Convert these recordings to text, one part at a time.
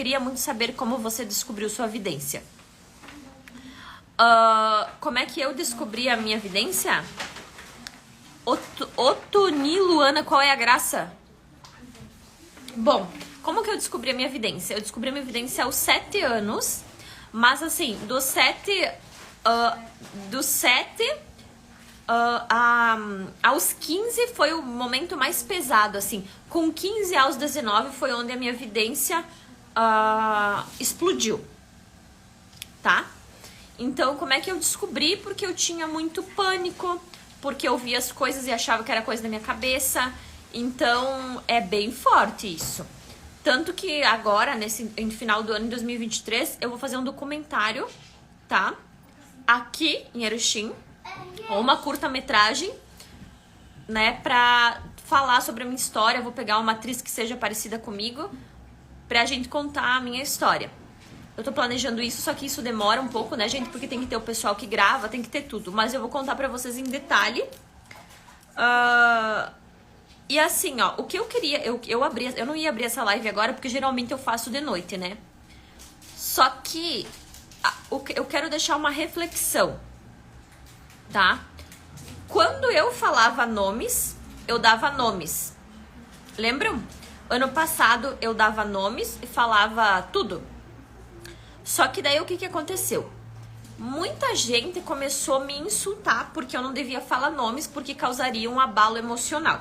queria muito saber como você descobriu sua vidência. Como é que eu descobri a minha vidência? Otoni Luana, qual é a graça? Bom, como que eu descobri a minha vidência? Eu descobri a minha vidência aos 7 anos, mas assim, dos 7 aos 15 foi o momento mais pesado, assim. Com 15 aos 19 foi onde a minha vidência explodiu, tá? Então, como é que eu descobri? Porque eu tinha muito pânico, porque eu via as coisas e achava que era coisa da minha cabeça. Então, é bem forte isso. Tanto que agora, no final do ano de 2023, eu vou fazer um documentário, tá? Aqui em Eroxim, ou uma curta-metragem, né? Pra falar sobre a minha história. Eu vou pegar uma atriz que seja parecida comigo pra gente contar a minha história. Eu tô planejando isso, só que isso demora um pouco, né, gente? Porque tem que ter o pessoal que grava, tem que ter tudo. Mas eu vou contar pra vocês em detalhe. E assim, ó, o que eu queria... Eu não ia abrir essa live agora, porque geralmente eu faço de noite, né? Só que eu quero deixar uma reflexão, tá? Quando eu falava nomes, eu dava nomes. Lembram? Ano passado eu dava nomes e falava tudo. Só que daí o que aconteceu? Muita gente começou a me insultar porque eu não devia falar nomes, porque causaria um abalo emocional.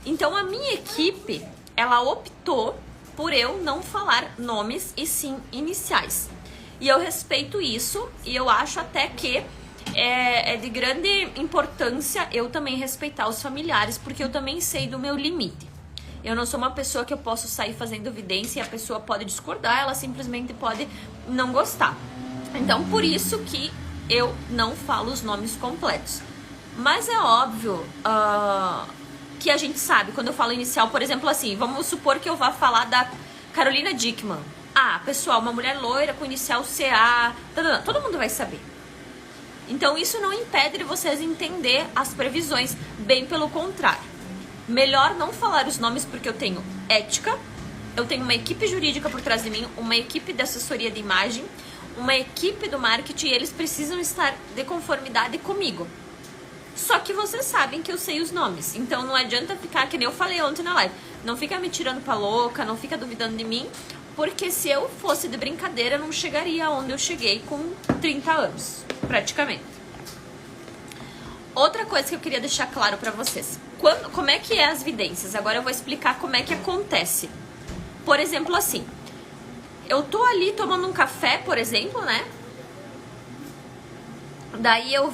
Então a minha equipe, ela optou por eu não falar nomes e sim iniciais. E eu respeito isso e eu acho até que é de grande importância eu também respeitar os familiares, porque eu também sei do meu limite. Eu não sou uma pessoa que eu posso sair fazendo evidência e a pessoa pode discordar, ela simplesmente pode não gostar. Então, por isso que eu não falo os nomes completos. Mas é óbvio que a gente sabe, quando eu falo inicial, por exemplo, assim, vamos supor que eu vá falar da Carolina Dickmann. Ah, pessoal, uma mulher loira com inicial CA, todo mundo vai saber. Então, isso não impede de vocês entender as previsões, bem pelo contrário. Melhor não falar os nomes porque eu tenho ética, eu tenho uma equipe jurídica por trás de mim, uma equipe de assessoria de imagem, uma equipe do marketing e eles precisam estar de conformidade comigo. Só que vocês sabem que eu sei os nomes, então não adianta ficar, que nem eu falei ontem na live, não fica me tirando pra louca, não fica duvidando de mim, porque se eu fosse de brincadeira, eu não chegaria onde eu cheguei com 30 anos, praticamente. Outra coisa que eu queria deixar claro pra vocês. Como é que é as vidências? Agora eu vou explicar como é que acontece. Por exemplo, assim. Eu tô ali tomando um café, por exemplo, né? Daí eu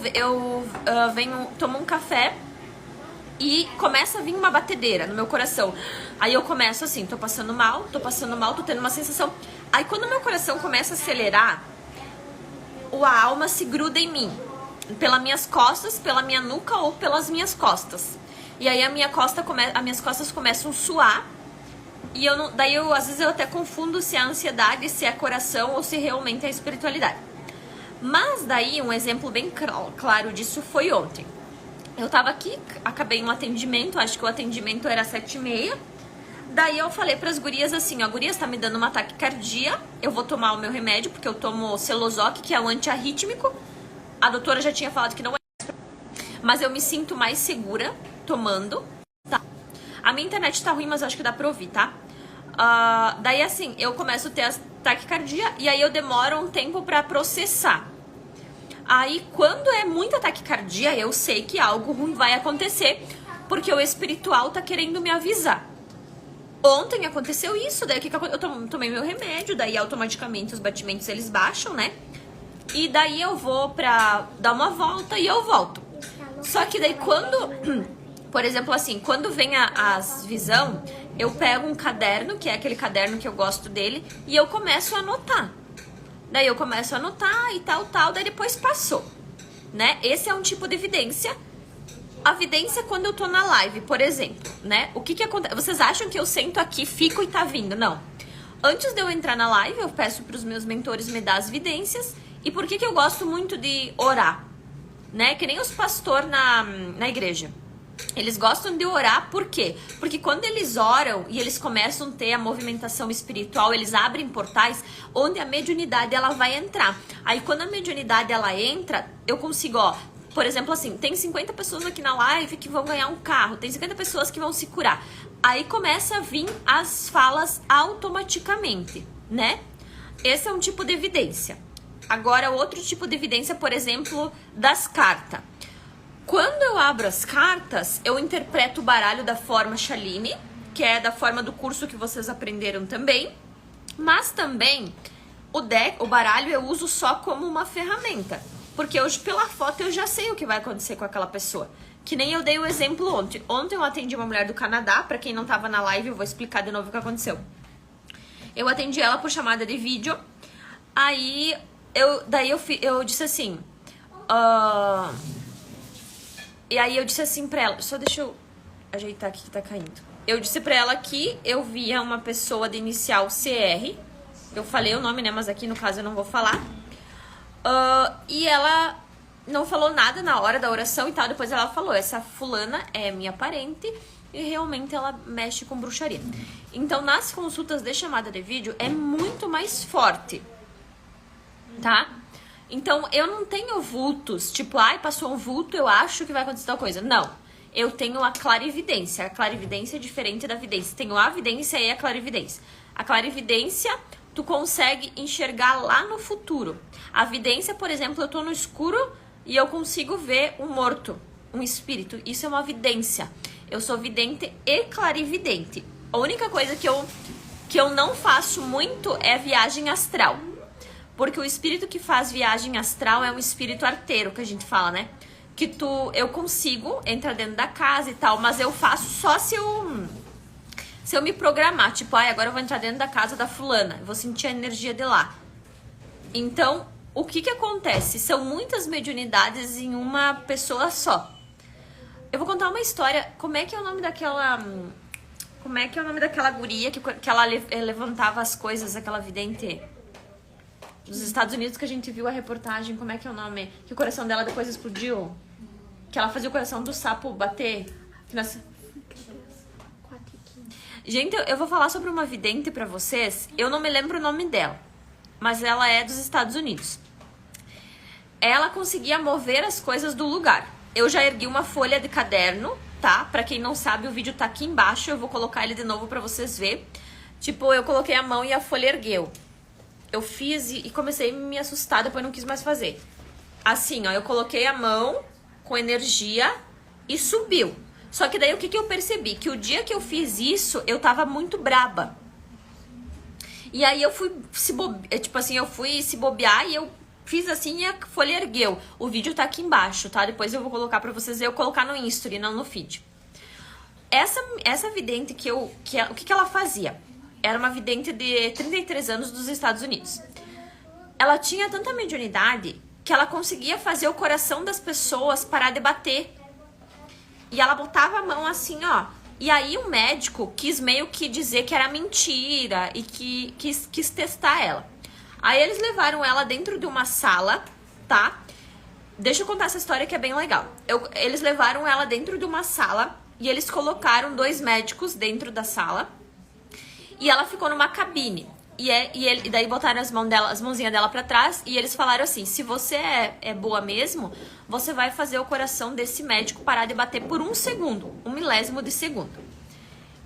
venho, tomo um café e começa a vir uma batedeira no meu coração. Aí eu começo assim, tô passando mal, tô tendo uma sensação. Aí quando o meu coração começa a acelerar, a alma se gruda em mim. Pelas minhas costas, pela minha nuca ou pelas minhas costas. E aí as minhas costas começam a suar. E às vezes eu até confundo se é a ansiedade, se é coração ou se realmente é a espiritualidade. Mas daí um exemplo bem claro disso foi ontem. Eu tava aqui, acabei um atendimento, acho que o atendimento era 7h30. Daí eu falei pras gurias assim, ó, gurias, tá me dando uma taquicardia, eu vou tomar o meu remédio, porque eu tomo Celozoc, que é um antiarrítmico. A doutora já tinha falado que não é, mas eu me sinto mais segura tomando, tá? A minha internet tá ruim, mas acho que dá pra ouvir, tá? Daí assim, eu começo a ter a taquicardia e aí eu demoro um tempo pra processar. Aí quando é muita taquicardia, eu sei que algo ruim vai acontecer, porque o espiritual tá querendo me avisar. Ontem aconteceu isso, daí eu tomei meu remédio, daí automaticamente os batimentos eles baixam, né? E daí eu vou pra dar uma volta e eu volto. Só que daí quando, por exemplo assim, quando vem as visão, eu pego um caderno, que é aquele caderno que eu gosto dele, e eu começo a anotar. Daí eu começo a anotar e tal, daí depois passou, né? Esse é um tipo de evidência. A evidência quando eu tô na live, por exemplo, né? O que acontece? Vocês acham que eu sento aqui, fico e tá vindo? Não. Antes de eu entrar na live, eu peço pros meus mentores me dar as evidências. E por que eu gosto muito de orar? Né? Que nem os pastores na igreja. Eles gostam de orar, por quê? Porque quando eles oram e eles começam a ter a movimentação espiritual, eles abrem portais onde a mediunidade ela vai entrar. Aí quando a mediunidade ela entra, eu consigo, ó, por exemplo assim, tem 50 pessoas aqui na live que vão ganhar um carro, tem 50 pessoas que vão se curar. Aí começa a vir as falas automaticamente, né? Esse é um tipo de evidência. Agora, outro tipo de evidência, por exemplo, das cartas. Quando eu abro as cartas, eu interpreto o baralho da forma Shaline, que é da forma do curso que vocês aprenderam também. Mas também, o baralho eu uso só como uma ferramenta. Porque hoje, pela foto, eu já sei o que vai acontecer com aquela pessoa. Que nem eu dei o exemplo ontem. Ontem eu atendi uma mulher do Canadá. Pra quem não tava na live, eu vou explicar de novo o que aconteceu. Eu atendi ela por chamada de vídeo. Aí, eu disse assim... E aí eu disse assim pra ela... Só deixa eu ajeitar aqui que tá caindo. Eu disse pra ela que eu via uma pessoa de inicial CR. Eu falei o nome, né? Mas aqui no caso eu não vou falar. E ela não falou nada na hora da oração e tal. Depois ela falou, essa fulana é minha parente e realmente ela mexe com bruxaria. Então nas consultas de chamada de vídeo é muito mais forte, tá? Então eu não tenho vultos, tipo, ai, passou um vulto, eu acho que vai acontecer tal coisa. Não, eu tenho a clarividência. A clarividência é diferente da vidência. Tenho a vidência e a clarividência. A clarividência... tu consegue enxergar lá no futuro. A vidência, por exemplo, eu tô no escuro e eu consigo ver um morto, um espírito. Isso é uma vidência. Eu sou vidente e clarividente. A única coisa que eu não faço muito é viagem astral. Porque o espírito que faz viagem astral é um espírito arteiro, que a gente fala, né? Que eu consigo entrar dentro da casa e tal, mas eu faço só se eu me programar, tipo, agora eu vou entrar dentro da casa da fulana, eu vou sentir a energia de lá. Então, o que acontece? São muitas mediunidades em uma pessoa só. Eu vou contar uma história, como é que é o nome daquela guria que ela levantava as coisas, aquela vidente dos Estados Unidos que a gente viu a reportagem, como é que é o nome? Que o coração dela depois explodiu, que ela fazia o coração do sapo bater, que nós... Gente, eu vou falar sobre uma vidente pra vocês. Eu não me lembro o nome dela, mas ela é dos Estados Unidos. Ela conseguia mover as coisas do lugar. Eu já ergui uma folha de caderno, tá? Pra quem não sabe, o vídeo tá aqui embaixo. Eu vou colocar ele de novo pra vocês verem. Tipo, eu coloquei a mão e a folha ergueu. Eu fiz e comecei a me assustar, depois não quis mais fazer. Assim, ó, eu coloquei a mão com energia e subiu. Só que daí o que eu percebi? Que o dia que eu fiz isso, eu tava muito braba. E aí eu fui se bobear e eu fiz assim e a folha ergueu. O vídeo tá aqui embaixo, tá? Depois eu vou colocar pra vocês, eu colocar no History, não no feed. Essa vidente o que ela fazia? Era uma vidente de 33 anos dos Estados Unidos. Ela tinha tanta mediunidade que ela conseguia fazer o coração das pessoas parar de bater. E ela botava a mão assim, ó. E aí o médico quis meio que dizer que era mentira e que quis testar ela. Aí eles levaram ela dentro de uma sala, tá? Deixa eu contar essa história que é bem legal. Eles levaram ela dentro de uma sala e eles colocaram 2 médicos dentro da sala. E ela ficou numa cabine. E daí botaram as mãozinhas dela pra trás e eles falaram assim, se você é boa mesmo, você vai fazer o coração desse médico parar de bater por 1 segundo, 1 milésimo de segundo.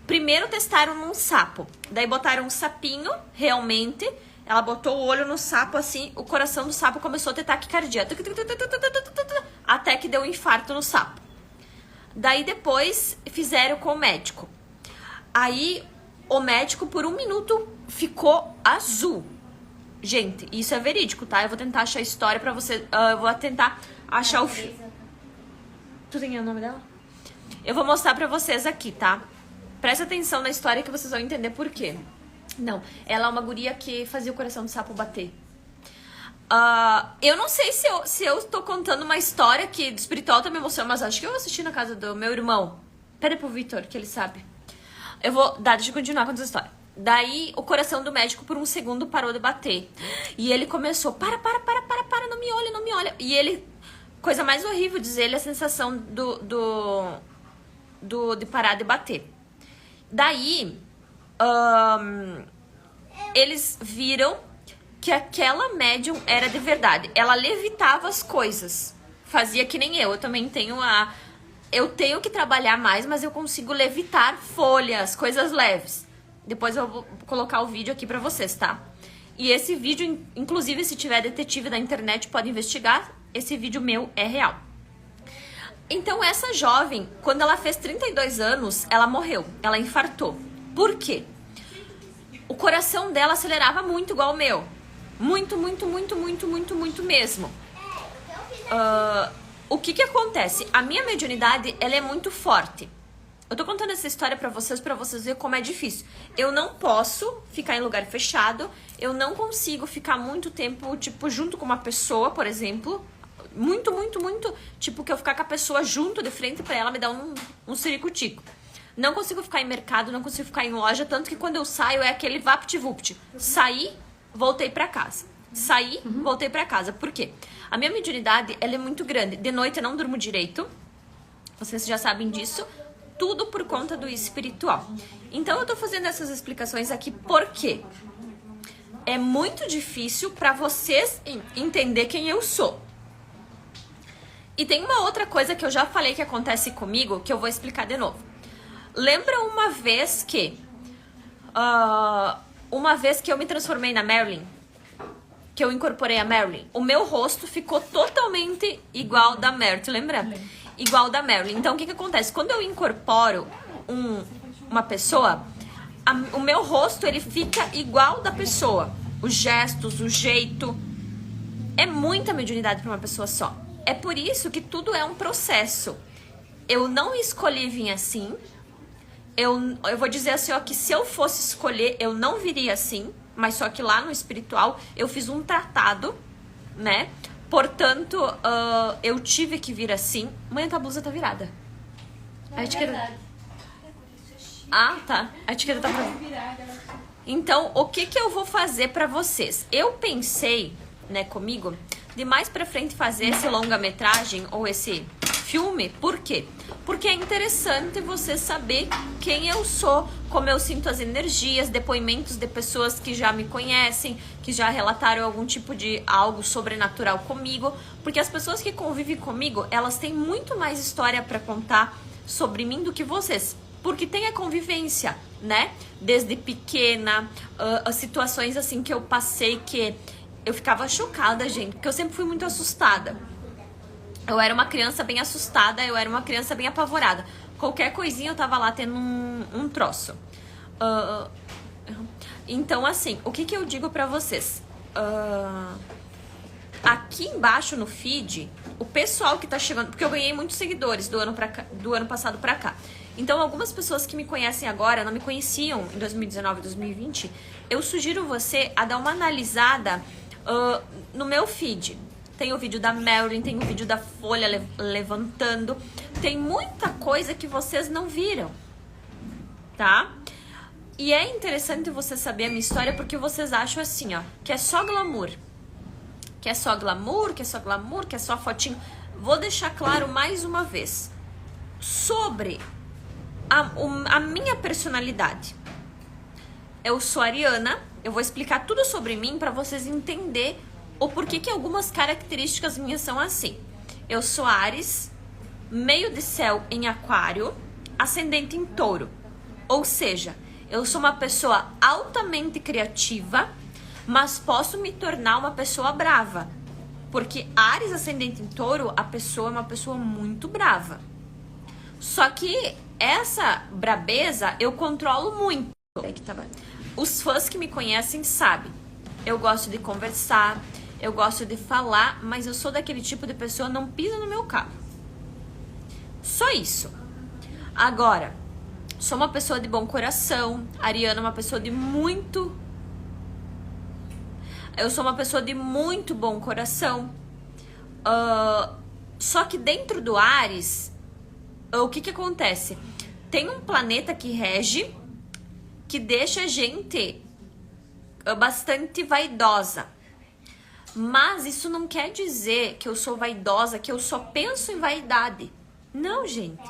Primeiro testaram num sapo, daí botaram um sapinho, realmente, ela botou o olho no sapo assim, o coração do sapo começou a ter taquicardia, até que deu um infarto no sapo. Daí depois fizeram com o médico. Aí o médico por 1 minuto ficou azul. Gente, isso é verídico, tá? Eu vou tentar achar a história pra você. Eu vou tentar achar o fio. Tu tem o nome dela? Eu vou mostrar pra vocês aqui, tá? Presta atenção na história que vocês vão entender por quê. Não, ela é uma guria que fazia o coração do sapo bater. Eu não sei se eu tô contando uma história que do espiritual tá me emocionando, mas acho que eu assisti na casa do meu irmão. Pera pro Vitor, que ele sabe. Deixa eu continuar com essa história. Daí, o coração do médico por 1 segundo parou de bater. E ele começou, para, não me olha. E ele, coisa mais horrível, dizer ele, a sensação de parar de bater. Daí, eles viram que aquela médium era de verdade. Ela levitava as coisas. Fazia que nem eu. Eu também tenho eu tenho que trabalhar mais, mas eu consigo levitar folhas, coisas leves. Depois eu vou colocar o vídeo aqui pra vocês, tá? E esse vídeo, inclusive, se tiver detetive da internet, pode investigar. Esse vídeo meu é real. Então, essa jovem, quando ela fez 32 anos, ela morreu. Ela infartou. Por quê? O coração dela acelerava muito, igual o meu. Muito, muito, muito, muito, muito, muito mesmo. O que acontece? A minha mediunidade, ela é muito forte. Eu tô contando essa história pra vocês verem como é difícil. Eu não posso ficar em lugar fechado. Eu não consigo ficar muito tempo, tipo, junto com uma pessoa, por exemplo. Muito, muito, muito. Tipo, que eu ficar com a pessoa junto, de frente pra ela, me dá um ciricutico. Não consigo ficar em mercado, não consigo ficar em loja. Tanto que quando eu saio é aquele vapt-vupt. Saí, voltei pra casa. Saí, voltei pra casa. Por quê? A minha mediunidade, ela é muito grande. De noite eu não durmo direito. Vocês já sabem disso. Tudo por conta do espiritual. Então eu tô fazendo essas explicações aqui porque é muito difícil pra vocês entender quem eu sou. E tem uma outra coisa que eu já falei que acontece comigo, que eu vou explicar de novo. Lembra uma vez que eu me transformei na Marilyn? Que eu incorporei a Marilyn? O meu rosto ficou totalmente igual da Marilyn, tu lembra? Igual da Marilyn. Então, o que acontece? Quando eu incorporo uma pessoa, o meu rosto, ele fica igual da pessoa. Os gestos, o jeito. É muita mediunidade para uma pessoa só. É por isso que tudo é um processo. Eu não escolhi vir assim. Eu vou dizer assim, ó, que se eu fosse escolher, eu não viria assim. Mas só que lá no espiritual, eu fiz um tratado, né? Portanto, eu tive que vir assim. Mãe, tua blusa tá virada. A etiqueta... Ah, tá. A etiqueta tá virada. Então, o que eu vou fazer pra vocês? Eu pensei, né, comigo, de mais pra frente fazer esse longa-metragem ou esse filme. Por quê? Porque é interessante você saber quem eu sou, como eu sinto as energias, depoimentos de pessoas que já me conhecem, que já relataram algum tipo de algo sobrenatural comigo, porque as pessoas que convivem comigo, elas têm muito mais história para contar sobre mim do que vocês, porque tem a convivência, né? Desde pequena, as situações assim que eu passei que eu ficava chocada, gente, porque eu sempre fui muito assustada. Eu era uma criança bem assustada, eu era uma criança bem apavorada. Qualquer coisinha eu tava lá tendo um troço. Então, assim, o que eu digo pra vocês? Aqui embaixo no feed, o pessoal que tá chegando... Porque eu ganhei muitos seguidores do ano passado pra cá. Então, algumas pessoas que me conhecem agora, não me conheciam em 2019 e 2020, eu sugiro você a dar uma analisada no meu feed. Tem o vídeo da Marilyn, tem o vídeo da Folha levantando. Tem muita coisa que vocês não viram, tá? E é interessante você saber a minha história porque vocês acham assim, ó, que é só glamour. Que é só glamour, que é só glamour, que é só fotinho. Vou deixar claro mais uma vez. Sobre a minha personalidade. Eu sou ariana, eu vou explicar tudo sobre mim pra vocês entenderem o porquê que algumas características minhas são assim. Eu sou Áries, meio de céu em aquário, ascendente em touro. Ou seja, eu sou uma pessoa altamente criativa, mas posso me tornar uma pessoa brava. Porque Áries ascendente em touro, a pessoa é uma pessoa muito brava. Só que essa brabeza eu controlo muito. Os fãs que me conhecem sabem. Eu gosto de conversar, eu gosto de falar, mas eu sou daquele tipo de pessoa que não pisa no meu carro. Só isso. Agora, sou uma pessoa de bom coração. Ariana é uma pessoa de muito... Eu sou uma pessoa de muito bom coração. Só que dentro do Áries, o que acontece? Tem um planeta que rege, que deixa a gente bastante vaidosa. Mas isso não quer dizer que eu sou vaidosa, que eu só penso em vaidade. Não, gente.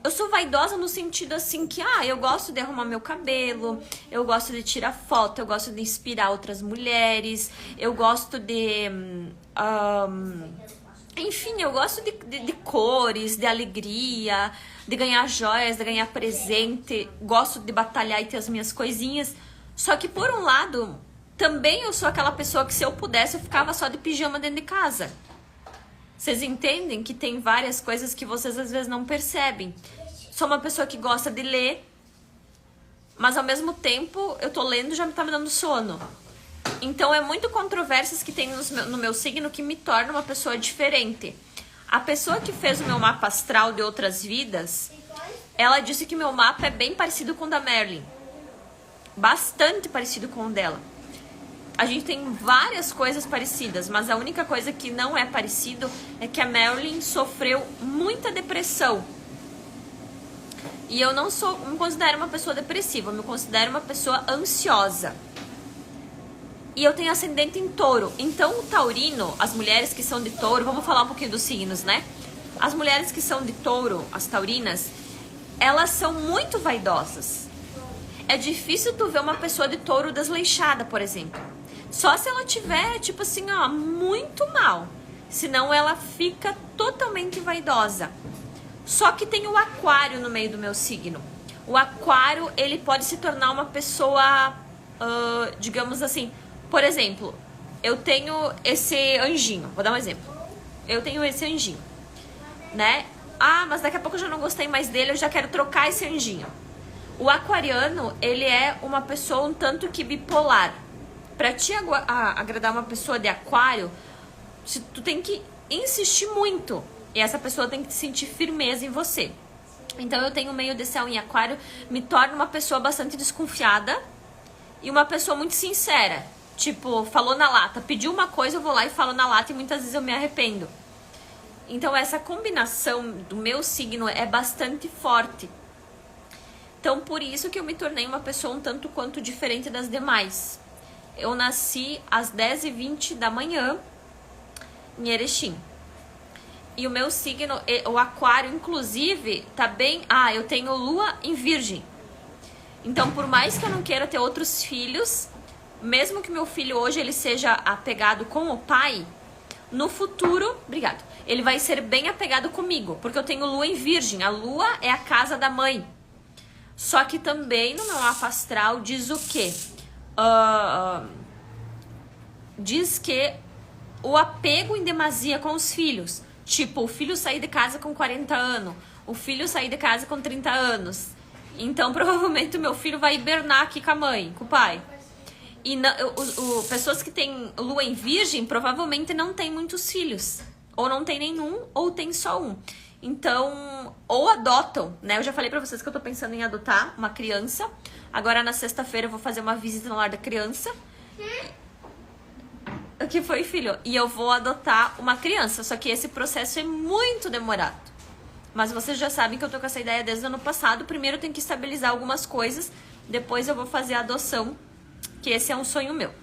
Eu sou vaidosa no sentido assim que, eu gosto de arrumar meu cabelo, eu gosto de tirar foto, eu gosto de inspirar outras mulheres, eu gosto de... enfim, eu gosto de cores, de alegria, de ganhar joias, de ganhar presente, gosto de batalhar e ter as minhas coisinhas. Só que por um lado, também eu sou aquela pessoa que se eu pudesse, eu ficava só de pijama dentro de casa. Vocês entendem que tem várias coisas que vocês às vezes não percebem. Sou uma pessoa que gosta de ler, mas ao mesmo tempo eu tô lendo e já tá me dando sono. Então é muito controvérsias que tem no meu signo que me torna uma pessoa diferente. A pessoa que fez o meu mapa astral de outras vidas, ela disse que meu mapa é bem parecido com o da Marilyn. Bastante parecido com o dela. A gente tem várias coisas parecidas, mas a única coisa que não é parecido é que a Marilyn sofreu muita depressão. E eu não me considero uma pessoa depressiva, eu me considero uma pessoa ansiosa. E eu tenho ascendente em touro. Então o taurino, as mulheres que são de touro, vamos falar um pouquinho dos signos, né? As mulheres que são de touro, as taurinas, elas são muito vaidosas. É difícil tu ver uma pessoa de touro desleixada, por exemplo. Só se ela tiver, tipo assim, muito mal. Senão ela fica totalmente vaidosa. Só que tem o aquário no meio do meu signo. O aquário, ele pode se tornar uma pessoa, digamos assim... Por exemplo, eu tenho esse anjinho. Vou dar um exemplo. Eu tenho esse anjinho, né? Mas daqui a pouco eu já não gostei mais dele, eu já quero trocar esse anjinho. O aquariano, ele é uma pessoa um tanto que bipolar. Pra te agradar uma pessoa de aquário, tu tem que insistir muito. E essa pessoa tem que sentir firmeza em você. Então eu tenho meio de céu em aquário, me torna uma pessoa bastante desconfiada e uma pessoa muito sincera. Tipo, falou na lata, pediu uma coisa, eu vou lá e falo na lata e muitas vezes eu me arrependo. Então essa combinação do meu signo é bastante forte. Então por isso que eu me tornei uma pessoa um tanto quanto diferente das demais. Eu nasci às 10h20 da manhã em Erechim. E o meu signo, o aquário, inclusive, tá bem... eu tenho lua em virgem. Então, por mais que eu não queira ter outros filhos, mesmo que meu filho hoje ele seja apegado com o pai, no futuro, ele vai ser bem apegado comigo, porque eu tenho lua em virgem. A lua é a casa da mãe. Só que também no meu mapa astral diz o quê? Diz que o apego em demasia com os filhos. Tipo, o filho sair de casa com 40 anos, o filho sair de casa com 30 anos. Então, provavelmente, o meu filho vai hibernar aqui com a mãe, com o pai. E pessoas que têm lua em virgem, provavelmente não têm muitos filhos. Ou não tem nenhum, ou tem só um. Então, ou adotam, né? Eu já falei pra vocês que eu tô pensando em adotar uma criança. Agora, na sexta-feira, eu vou fazer uma visita no lar da criança. O que foi, filho? E eu vou adotar uma criança. Só que esse processo é muito demorado. Mas vocês já sabem que eu tô com essa ideia desde o ano passado. Primeiro eu tenho que estabilizar algumas coisas. Depois eu vou fazer a adoção. Que esse é um sonho meu.